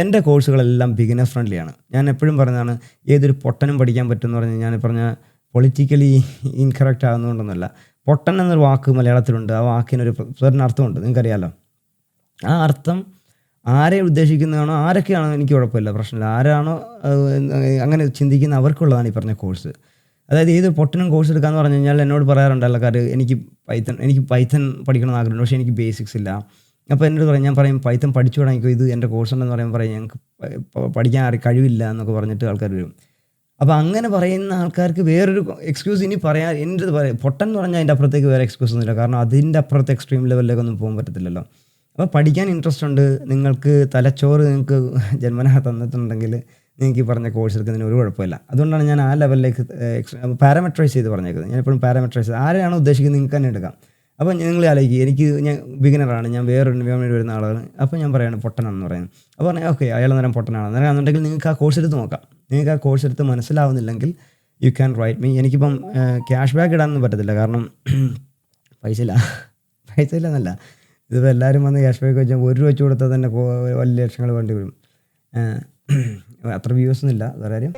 എൻ്റെ കോഴ്സുകളെല്ലാം ബിഗിനർ ഫ്രണ്ട്ലിയാണ്. ഞാൻ എപ്പോഴും പറയുന്നതാണ്, ഏതൊരു പൊട്ടനും പഠിക്കാൻ പറ്റുമെന്ന് പറഞ്ഞാൽ ഞാൻ പറഞ്ഞ പൊളിറ്റിക്കലി ഇൻകറക്റ്റ് ആകുന്നതുകൊണ്ടൊന്നുമല്ല. പൊട്ടൻ എന്നൊരു വാക്ക് മലയാളത്തിലുണ്ട്. ആ വാക്കിനൊരു അർത്ഥമുണ്ട്, നിങ്ങൾക്കറിയാമല്ലോ. ആ അർത്ഥം ആരെ ഉദ്ദേശിക്കുന്നതാണോ, ആരൊക്കെയാണോ എനിക്ക് കുഴപ്പമില്ല, പ്രശ്നമില്ല. ആരാണോ അങ്ങനെ ചിന്തിക്കുന്ന അവർക്കുള്ളതാണ് ഈ പറഞ്ഞ കോഴ്സ്. അതായത് ഏത് പൊട്ടനും കോഴ്സ് എടുക്കാമെന്ന് പറഞ്ഞു കഴിഞ്ഞാൽ എന്നോട് പറയാറുണ്ട് ആൾക്കാർ, എനിക്ക് പൈത്തൺ പഠിക്കണമെന്ന് ആഗ്രഹമുണ്ട്, പക്ഷേ എനിക്ക് ബേസിക്സ് ഇല്ല. അപ്പോൾ എന്നോട് പറയും, ഞാൻ പറയും പൈത്തൺ പഠിച്ചു തുടങ്ങിക്കോ, ഇത് എൻ്റെ കോഴ്സ് ഉണ്ടെന്ന് പറയുമ്പോൾ പറയും ഞങ്ങൾക്ക് പഠിക്കാൻ കഴിവില്ല എന്നൊക്കെ പറഞ്ഞിട്ട് ആൾക്കാർ വരും. അപ്പോൾ അങ്ങനെ പറയുന്ന ആൾക്കാർക്ക് വേറൊരു എക്സ്ക്യൂസ് ഇനി പറയാൻ എൻ്റെ പറയാം. പൊട്ടൻ എന്ന് പറഞ്ഞാൽ അതിൻ്റെ അപ്പുറത്തേക്ക് വേറെ എക്സ്ക്യൂസ് ഒന്നുമില്ല. കാരണം അതിൻ്റെ അപ്പുറത്തെ എക്സ്ട്രീം ലെവലിലേക്കൊന്നും പോകാൻ പറ്റത്തില്ലല്ലോ. അപ്പോൾ പഠിക്കാൻ ഇൻട്രസ്റ്റ് ഉണ്ട്, നിങ്ങൾക്ക് തലച്ചോറ് നിങ്ങൾക്ക് ജന്മനാ തന്നിട്ടുണ്ടെങ്കിൽ നിങ്ങൾക്ക് ഈ പറഞ്ഞ കോഴ്സ് എടുക്കുന്നതിന് ഒരു കുഴപ്പമില്ല. അതുകൊണ്ടാണ് ഞാൻ ആ ലെവലിലേക്ക് പാരാമെട്രൈസ് ചെയ്ത് പറഞ്ഞേക്കുന്നത്. ഞാൻ എപ്പോഴും പാരാമെട്രൈസ് ആരെയാണോ ഉദ്ദേശിക്കുന്നത് നിങ്ങൾക്ക് തന്നെ എടുക്കാം. അപ്പോൾ നിങ്ങൾ ആലോചിക്കുക, എനിക്ക് ഞാൻ ബിഗിനറാണ്, ഞാൻ വേറൊരു എൻവയോൺമെൻറ്റ് വരുന്ന ആളാണ്, അപ്പോൾ ഞാൻ പറയുകയാണ് പൊട്ടനാണെന്ന് പറയുന്നത്. അപ്പോൾ പറഞ്ഞാൽ ഓക്കെ, അയാൾ നേരം പൊട്ടനാണ്. അന്നേരം എന്നുണ്ടെങ്കിൽ നിങ്ങൾക്ക് ആ കോഴ്സ് എടുത്ത് നോക്കാം. നിങ്ങൾക്ക് ആ കോഴ്സ് എടുത്ത് മനസ്സിലാവുന്നില്ലെങ്കിൽ യു ക്യാൻ റൈറ്റ് മീ. എനിക്കിപ്പം ക്യാഷ് ബാക്ക് ഇടാനൊന്നും പറ്റത്തില്ല, കാരണം പൈസ ഇല്ല എന്നല്ല, ഇതിപ്പോൾ എല്ലാവരും വന്ന് ക്യാഷ് ബാക്ക് വെച്ചാൽ ₹1 വെച്ച് കൊടുത്താൽ തന്നെ വലിയ ലക്ഷങ്ങൾ വേണ്ടി വരും. അത്ര വ്യൂസൊന്നും ഇല്ല വേറെ കാര്യം.